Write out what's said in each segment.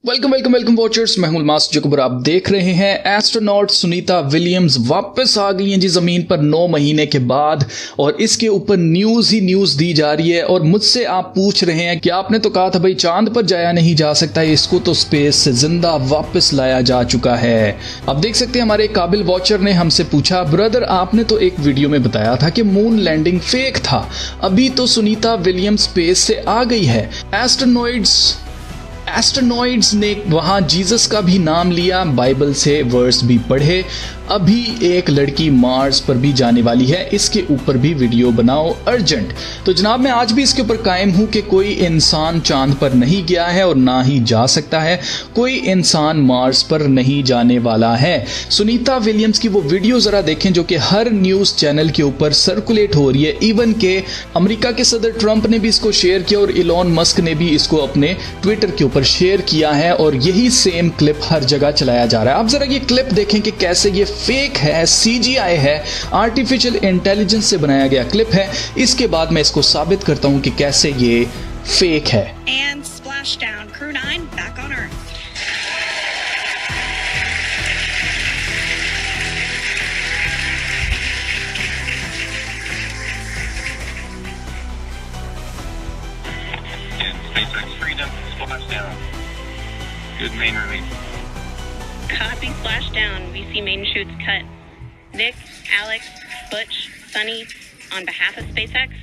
Welcome welcome welcome watchers, मैं हूं मास जकबर। आप देख रहे हैं एस्ट्रोनॉट सुनीता विलियम्स वापस आ गई हैं जी ज़मीन पर 9 महीने के बाद, और इसके ऊपर न्यूज़ ही न्यूज़ दी जा रही है। और मुझसे आप पूछ रहे हैं कि आपने तो कहा था भाई चांद पर जाया नहीं जा सकता, इसको तो स्पेस से जिंदा वापस लाया जा चुका है। अब देख सकते हैं हमारे काबिल वॉचर ने हमसे पूछा, ब्रदर आपने तो एक वीडियो में बताया था कि मून लैंडिंग फेक था, अभी तो सुनीता विलियम्स स्पेस से आ गई है। एस्ट्रोनॉइड्स ने वहां जीसस का भी नाम लिया, बाइबल से वर्स भी पढ़े, अभी एक लड़की मार्स पर भी जाने वाली है, इसके ऊपर भी वीडियो बनाओ अर्जेंट। तो जनाब मैं आज भी इसके ऊपर कायम हूं कि कोई इंसान चांद पर नहीं गया है और ना ही जा सकता है, कोई इंसान मार्स पर नहीं जाने वाला है। सुनीता विलियम्स की वो वीडियो जरा देखें जो कि हर न्यूज चैनल के ऊपर सर्कुलेट हो रही है। इवन के अमेरिका के सदर ट्रंप ने भी इसको शेयर किया और इलॉन मस्क ने भी इसको अपने ट्विटर के ऊपर शेयर किया है, और यही सेम क्लिप हर जगह चलाया जा रहा है। आप जरा ये क्लिप देखें कि कैसे ये फेक है, CGI है, आर्टिफिशियल इंटेलिजेंस से बनाया गया क्लिप है। इसके बाद मैं इसको साबित करता हूं कि कैसे ये फेक है। And splashdown, Crew 9 back on Earth. SpaceX Freedom, splashdown. Good main release. Copy splashdown. We see main chutes cut. Nick, Alex, Butch, Sunny, on behalf of SpaceX,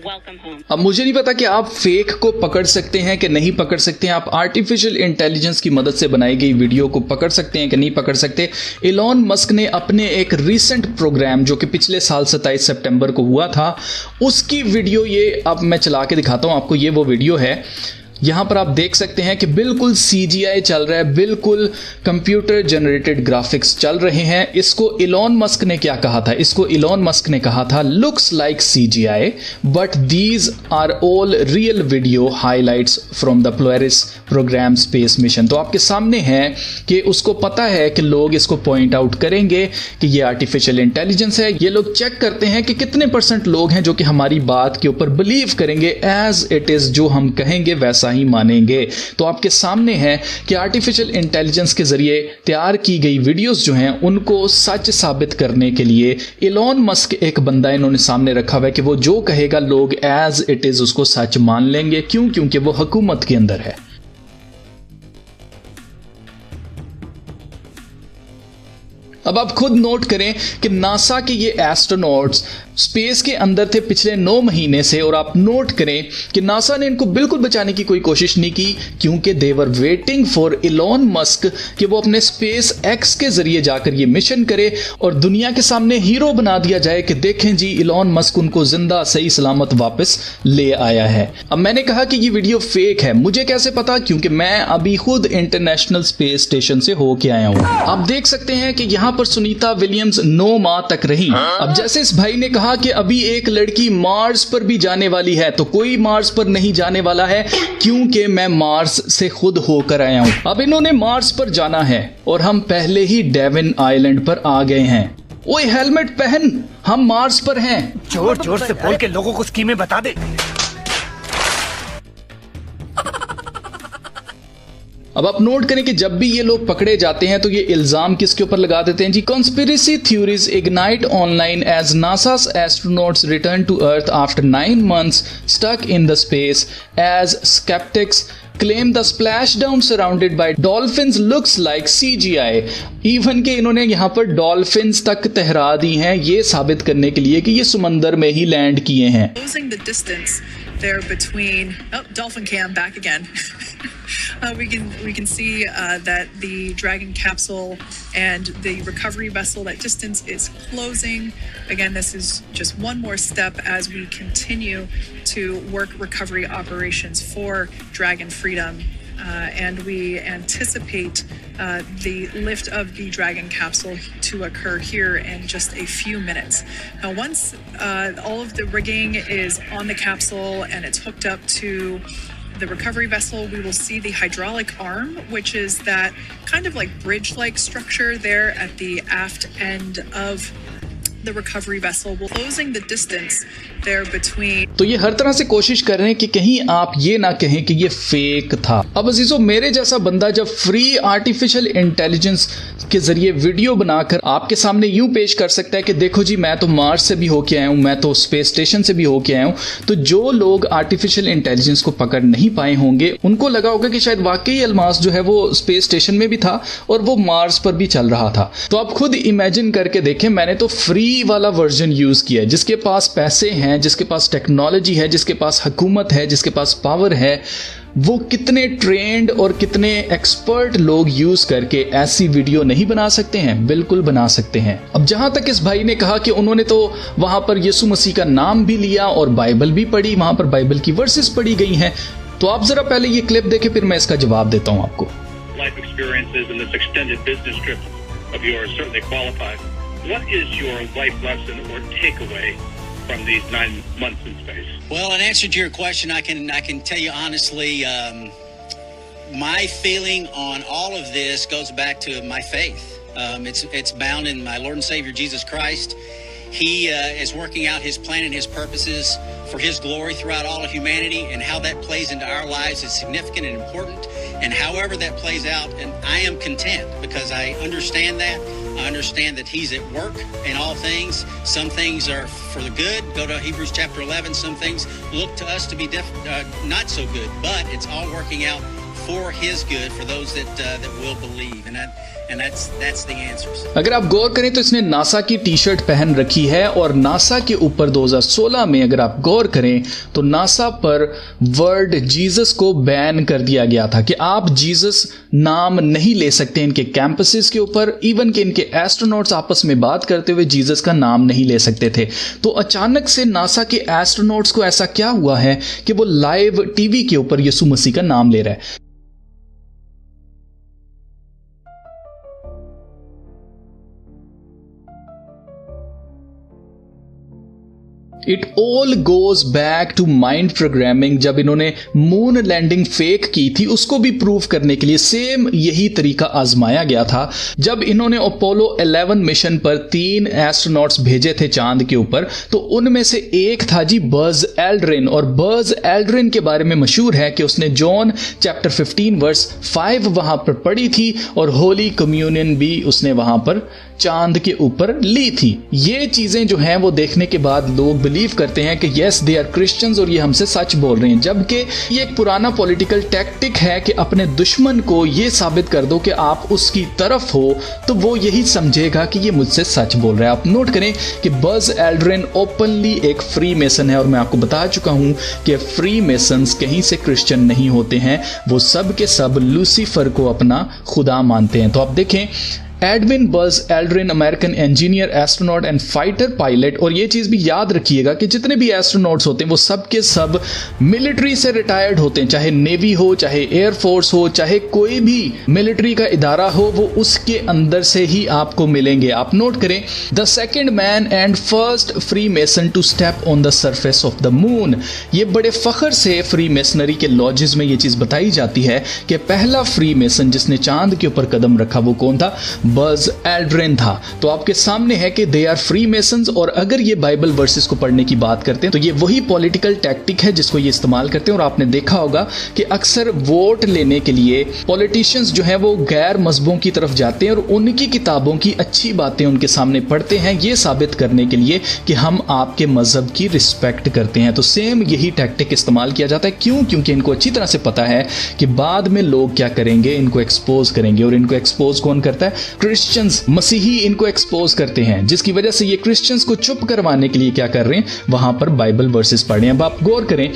welcome home. अब मुझे नहीं पता कि आप फेक को पकड़ सकते हैं कि नहीं पकड़ सकते हैं, आप आर्टिफिशियल इंटेलिजेंस की मदद से बनाई गई वीडियो को पकड़ सकते हैं कि नहीं पकड़ सकते। इलॉन मस्क ने अपने एक रीसेंट प्रोग्राम जो कि पिछले साल 27 सितंबर को हुआ था, उसकी वीडियो ये अब मैं चला के दिखाता हूं आपको। ये वो वीडियो है, यहां पर आप देख सकते हैं कि बिल्कुल CGI चल रहा है, बिल्कुल कंप्यूटर जनरेटेड ग्राफिक्स चल रहे हैं। इसको इलॉन मस्क ने क्या कहा था? इसको इलॉन मस्क ने कहा था looks like CGI but these are all real video highlights from the Polaris program space mission. तो आपके सामने है कि उसको पता है कि लोग इसको पॉइंट आउट करेंगे कि ये आर्टिफिशियल इंटेलिजेंस है। ये लोग चेक करते हैं कि कितने % लोग हैं जो कि हमारी बात के ऊपर बिलीव करेंगे, एज इट इज जो हम कहेंगे वैसा ही मानेंगे। तो आपके सामने है कि आर्टिफिशियल इंटेलिजेंस के जरिए तैयार की गई वीडियोस जो हैं उनको सच साबित करने के लिए इलॉन मस्क एक बंदा इन्होंने सामने रखा हुआ है कि वो जो कहेगा लोग एज इट इज उसको सच मान लेंगे। क्यों? क्योंकि वो हुकूमत के अंदर है। अब आप खुद नोट करें कि नासा के ये एस्ट्रोनॉट्स स्पेस के अंदर थे पिछले 9 महीने से, और आप नोट करें कि नासा ने इनको बिल्कुल बचाने की कोई कोशिश नहीं की, क्योंकि they were waiting for Elon Musk कि वो अपने स्पेस एक्स के जरिए जाकर ये मिशन करे और दुनिया के सामने हीरो बना दिया जाए कि देखें जी इलॉन मस्क उनको जिंदा सही सलामत वापस ले आया है। अब मैंने कहा कि ये वीडियो फेक है, मुझे कैसे पता? क्योंकि मैं अभी खुद इंटरनेशनल स्पेस स्टेशन से होके आया हूं। आप देख सकते हैं कि यहां पर सुनीता विलियम्स 9 माह तक रही। अब जैसे इस भाई ने कहा कि अभी एक लड़की मार्स पर भी जाने वाली है, तो कोई मार्स पर नहीं जाने वाला है, क्योंकि मैं मार्स से खुद होकर आया हूं। अब इन्होंने मार्स पर जाना है और हम पहले ही डेविन आइलैंड पर आ गए हैं। ओए हेलमेट पहन, हम मार्स पर हैं। जोर जोर से बोल के लोगों को स्कीमें बता दे। अब आप नोट करें कि जब भी ये लोग पकड़े जाते हैं तो ये इल्जाम किसके ऊपर लगा देते हैं जी? Conspiracy theories ignite online as NASA's astronauts return to Earth after 9 months stuck in the space as skeptics claim the splashdown surrounded by dolphins looks like CGI। Even के इन्होंने यहाँ पर डॉल्फिन्स तक तहरा दी हैं ये साबित करने के लिए कि ये समंदर में ही लैंड किए हैं। Closing the distance there between dolphin cam back again. We can see that the Dragon capsule and the recovery vessel, that distance is closing. Again, this is just one more step as we continue to work recovery operations for Dragon Freedom. And we anticipate the lift of the Dragon capsule to occur here in just a few minutes. Now, once all of the rigging is on the capsule and it's hooked up to the recovery vessel, we will see the hydraulic arm, which is that kind of like bridge-like structure there at the aft end of the recovery vessel, closing the distance there between. तो ये हर तरह से कोशिश कर रहे हैं कि कहीं आप ये ना कहें कि ये फेक था। अब अजीजों, मेरे जैसा बंदा जब फ्री आर्टिफिशियल इंटेलिजेंस के जरिए वीडियो बनाकर आपके सामने यूं पेश कर सकता है कि देखो जी, मैं तो मार्स से भी होके आया हूं, मैं तो स्पेस स्टेशन से भी होके आया हूं, तो जो लोग आर्टिफिशियल इंटेलिजेंस को पकड़ नहीं पाए होंगे उनको लगा होगा कि शायद वाकई अल्मास जो है वो स्पेस स्टेशन में भी था और वो मार्स पर भी चल रहा था। तो आप खुद इमेजिन करके देखें, मैंने तो फ्री वाला वर्जन यूज किया है। जिसके पास पैसे हैं, जिसके पास टेक्नोलॉजी है, जिसके पास हुकूमत है, जिसके पास पावर है, वो कितने ट्रेंड और कितने एक्सपर्ट लोग यूज करके ऐसी वीडियो नहीं बना सकते हैं? बिल्कुल बना सकते हैं। अब जहां तक इस भाई ने कहा कि उन्होंने तो वहां पर यीशु मसीह का नाम भी लिया और बाइबल भी पढ़ी, वहां पर बाइबल की वर्सेस पढ़ी गई हैं, तो आप जरा पहले ये क्लिप देखें, फिर मैं इसका जवाब देता हूं आपको। Life experiences and this extended business trip of yours certainly qualified. What is your life lesson or takeaway from these 9 months in space? Well, in answer to your question, I can tell you honestly, my feeling on all of this goes back to my faith. It's bound in my Lord and Savior Jesus Christ. He is working out His plan and His purposes for His glory throughout all of humanity, and how that plays into our lives is significant and important. And however that plays out, and I am content because I understand that. I understand that He's at work in all things. Some things are for the good. Go to Hebrews chapter 11. Some things look to us to be not so good, but it's all working out for His good for those that will believe. And that's the answer. अगर आप गौर करें तो इसने NASA की T shirt पहन रखी है और नासा के ऊपर 2016 में अगर आप गौर करें तो नासा पर वर्ड जीसस को बैन कर दिया गया था कि आप जीसस नाम नहीं ले सकते इनके कैंपसेस के ऊपर, इवन कि इनके एस्ट्रोनॉट्स आपस में बात करते हुए जीसस का नाम नहीं ले सकते थे। तो अचानक से नासा के एस्ट्रोनॉट्स को ऐसा क्या हुआ है कि वो लाइव टीवी के ऊपर यीशु मसीह का नाम ले रहा है। It all goes back to mind programming. जब इन्होंने मून लैंडिंग फेक की थी उसको भी प्रूव करने के लिए सेम यही तरीका आजमाया गया था। जब इन्होंने अपोलो 11 मिशन पर 3 एस्ट्रोनॉट्स भेजे थे चांद के ऊपर, तो उनमें से एक था जी बज एल्ड्रिन। और बज एल्ड्रिन के बारे में मशहूर है कि उसने जॉन चैप्टर 15 वर्स 5 वहां पर पढ़ी थी और होली कम्युनियन भी उसने वहां पर चांद के ऊपर ली थी। ये चीजें जो हैं वो देखने के बाद लोग बिलीव करते हैं कि यस दे आर क्रिश्चियंस और ये हमसे सच बोल रहे हैं, जबकि ये एक पुराना पॉलिटिकल टैक्टिक है कि अपने दुश्मन को ये साबित कर दो कि आप उसकी तरफ हो तो वो यही समझेगा कि ये मुझसे सच बोल रहा है। आप नोट करें कि बज एल्ड्रिन ओपनली एक फ्री मेसन है और मैं आपको बता चुका हूं कि फ्री मेसन्स कहीं से क्रिश्चियन नहीं होते हैं, वो सब के सब लूसीफर को अपना खुदा मानते हैं। तो आप देखें, Edwin Buzz Aldrin American engineer, astronaut and fighter pilot. और ये चीज़ भी याद रखिएगा कि जितने भी एस्ट्रोनॉट्स होते हैं वो सब के सब मिलिट्री से रिटायर्ड होते हैं, चाहे नेवी हो, चाहे एयरफोर्स हो, चाहे कोई भी मिलिट्री का इदारा हो, वो उसके अंदर से ही आपको मिलेंगे। आप नोट करें, the second man and first Freemason to step on the surface of the moon. ये बड़े फख्र से फ्री मेसनरी के लॉजेस में ये चीज़ बताई जाती है कि पहला फ्री मेसन जिसने चांद के ऊपर कदम रखा वो कौन था? बज एल्ड्रिन था। तो आपके सामने है कि दे आर फ्री मेसन्स। और अगर ये बाइबल वर्सेस को पढ़ने की बात करते हैं तो ये वही पॉलिटिकल टैक्टिक है जिसको ये इस्तेमाल करते हैं। और आपने देखा होगा कि अक्सर वोट लेने के लिए पॉलिटिशियंस जो है वो गैर मजहबों की तरफ जाते हैं और उनकी किताबों की अच्छी बातें उनके सामने पढ़ते हैं, ये साबित करने के लिए कि हम आपके मजहब की रिस्पेक्ट करते हैं। तो सेम यही टैक्टिक इस्तेमाल किया जाता है। क्यों? क्योंकि इनको अच्छी तरह से पता है कि बाद में लोग क्या करेंगे, इनको एक्सपोज करेंगे। और इनको एक्सपोज कौन करता है? क्रिश्चियंस, मसीही इनको एक्सपोज करते हैं, जिसकी वजह से ये क्रिश्चियंस को चुप करवाने के लिए क्या कर रहे हैं? वहां पर बाइबल वर्सेस पढ़ रहे हैं। अब आप गौर करें,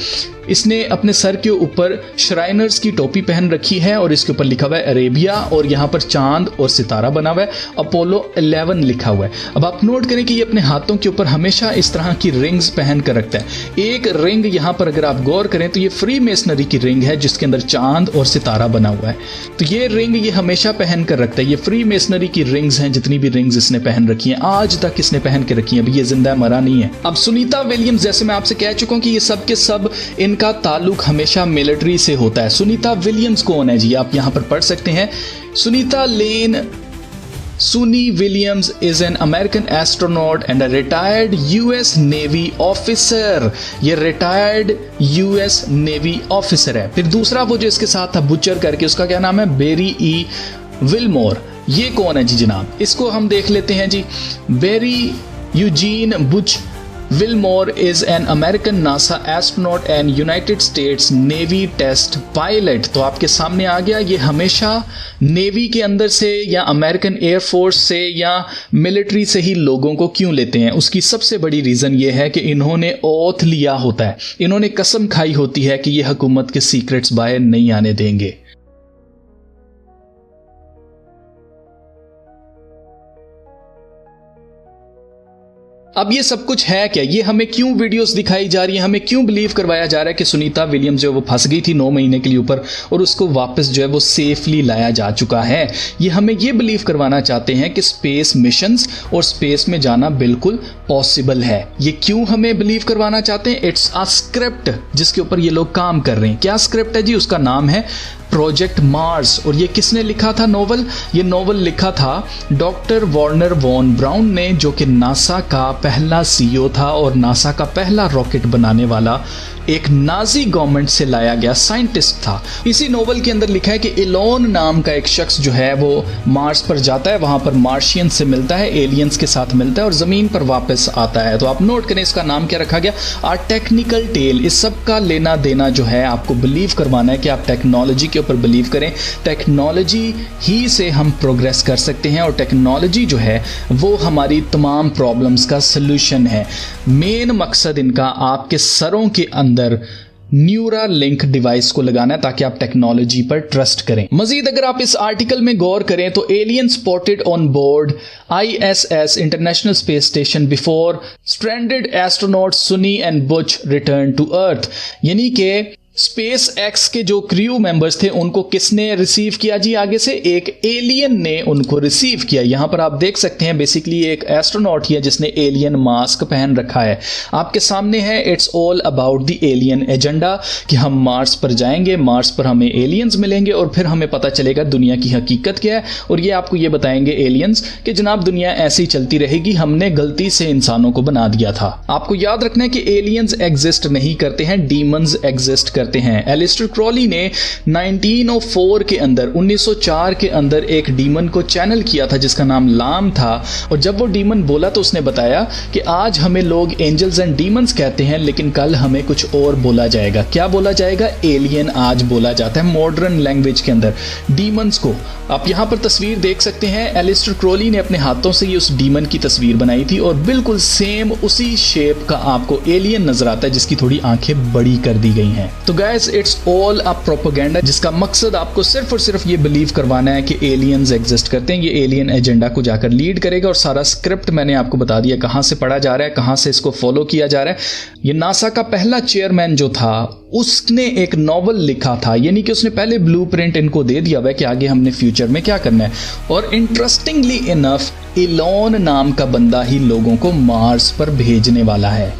इसने अपने सर के ऊपर श्राइनर्स की टोपी पहन रखी है और इसके ऊपर लिखा हुआ है अरेबिया और यहाँ पर चांद और सितारा बना हुआ है, अपोलो 11 लिखा हुआ है। अब आप नोट करें कि ये अपने हाथों के ऊपर हमेशा इस तरह की रिंग्स पहन कर रखता है। एक रिंग यहाँ पर अगर आप गौर करें तो ये फ्री मेसनरी की रिंग है जिसके अंदर चांद और सितारा बना हुआ है। तो ये रिंग ये हमेशा पहन कर रखता है। ये फ्री मेसनरी की रिंग्स हैं, जितनी भी रिंग्स इसने पहन रखी हैं आज तक इसने पहन के रखी हैं, अभी ये जिंदा मरा नहीं है। अब सुनीता विलियम्स, जैसे मैं आपसे कह चुका हूं कि ये सब के सब इनका ताल्लुक हमेशा मिलिट्री से होता है। सुनीता विलियम्स कौन है जी? आप यहां पर पढ़ सकते हैं, सुनीता लेन सुनी Williams is an American astronaut and a retired US navy officer. ये रिटायर्ड यूएस नेवी ऑफिसर है। फिर दूसरा वो जो इसके साथ था बुचर करके, उसका क्या नाम है? बेरी ई विलमोर। ये कौन है जी जनाब? इसको हम देख लेते हैं जी। Barry Eugene Butch Wilmore is an American NASA astronaut and United States Navy test pilot। तो आपके सामने आ गया, ये हमेशा नेवी के अंदर से या अमेरिकन एयरफोर्स से या मिलिट्री से ही लोगों को क्यों लेते हैं? उसकी सबसे बड़ी रीज़न ये है कि इन्होंने ओथ लिया होता है, इन्होंने कसम खाई होती है कि ये हुकूमत के सीक्रेट्स बाहर नहीं आने देंगे। अब ये सब कुछ है क्या? ये हमें क्यों वीडियोस दिखाई जा रही है? हमें क्यों बिलीव करवाया जा रहा है कि सुनीता विलियम्स जो है वो फंस गई थी 9 महीने के लिए ऊपर और उसको वापस जो है वो सेफली लाया जा चुका है? ये हमें ये बिलीव करवाना चाहते हैं कि स्पेस मिशंस और स्पेस में जाना बिल्कुल पॉसिबल है। ये क्यों हमें बिलीव करवाना चाहते हैं? इट्स अ स्क्रिप्ट जिसके ऊपर ये लोग काम कर रहे हैं। क्या स्क्रिप्ट है जी? उसका नाम है प्रोजेक्ट मार्स। और ये किसने लिखा था नोवेल? ये नोवेल लिखा था डॉक्टर वॉर्नर वॉन ब्राउन ने, जो कि नासा का पहला सीईओ था और नासा का पहला रॉकेट बनाने वाला एक नाजी गवर्नमेंट से लाया गया साइंटिस्ट था। इसी नोवेल के अंदर लिखा है कि इलोन नाम का एक शख्स जो है वो मार्स पर जाता है, वहां पर मार्शियन से मिलता है, एलियंस के साथ मिलता है और जमीन पर वापस आता है। तो आप नोट करें इसका नाम क्या रखा गया? Are technical tale. इस सब का लेना देना जो है आपको बिलीव करवाना है कि आप टेक्नोलॉजी के ऊपर बिलीव करें। टेक्नोलॉजी ही से हम प्रोग्रेस कर सकते हैं और टेक्नोलॉजी जो है वो हमारी तमाम प्रॉब्लम्स का सलूशन है। मेन मकसद इनका आपके सरों के अंदर न्यूरालिंक डिवाइस को लगाना है ताकि आप टेक्नोलॉजी पर ट्रस्ट करें। मजीद अगर आप इस आर्टिकल में गौर करें तो alien spotted on board ISS international space station before stranded astronaut Suni and Butch return to earth. यानी कि स्पेस एक्स के जो क्रू मेंबर्स थे उनको किसने रिसीव किया जी? आगे से एक एलियन ने उनको रिसीव किया। यहां पर आप देख सकते हैं बेसिकली एक एस्ट्रोनॉट ही है जिसने एलियन मास्क पहन रखा है। आपके सामने है it's all about the alien agenda कि हम मार्स पर जाएंगे, मार्स पर हमें एलियंस मिलेंगे और फिर हमें पता चलेगा दुनिया की हकीकत क्या है। और ये आपको ये बताएंगे एलियंस कि जनाब दुनिया ऐसी चलती रहेगी, हमने गलती से इंसानों को बना दिया था। आपको याद रखना है कि एलियंस एग्जिस्ट नहीं करते हैं, डीमंस एग्जिस्ट करते हैं। एलिस्टर क्रॉली ने 1904 के अंदर 1904 के अंदर एक डीमन को चैनल किया था जिसका नाम लाम था। और जब वो डीमन बोला तो उसने बताया कि आज हमें लोग एंजल्स एंड डीमंस कहते हैं लेकिन कल हमें कुछ और बोला जाएगा। क्या बोला जाएगा? एलियन आज बोला जाता है मॉडर्न लैंग्वेज के अंदर डीमंस को। आप यहां पर तस्वीर देख सकते हैं, एलिस्टर क्रॉली ने अपने हाथों से ये उस डीमन की तस्वीर बनाई थी और बिल्कुल सेम उसी शेप का आपको एलियन नजर आता है जिसकी थोड़ी आंखें बड़ी कर दी गई हैं। तो guys it's all a propaganda जिसका मकसद आपको सिर्फ और सिर्फ ये बिलीव करवाना है कि एलियंस एग्जिस्ट करते हैं। ये एलियन एजेंडा को जाकर लीड करेगा और सारा स्क्रिप्ट मैंने आपको बता दिया कहां से पढ़ा जा रहा है, कहां से इसको फॉलो किया जा रहा है। ये नासा का पहला चेयरमैन जो था उसने एक नॉवल लिखा था, यानी कि उसने पहले ब्लूप्रिंट इनको दे दिया हुआ है कि आगे हमने फ्यूचर में क्या करना है। और इंटरेस्टिंगली इनफ इलॉन नाम का बंदा ही लोगों को मार्स पर भेजने वाला है।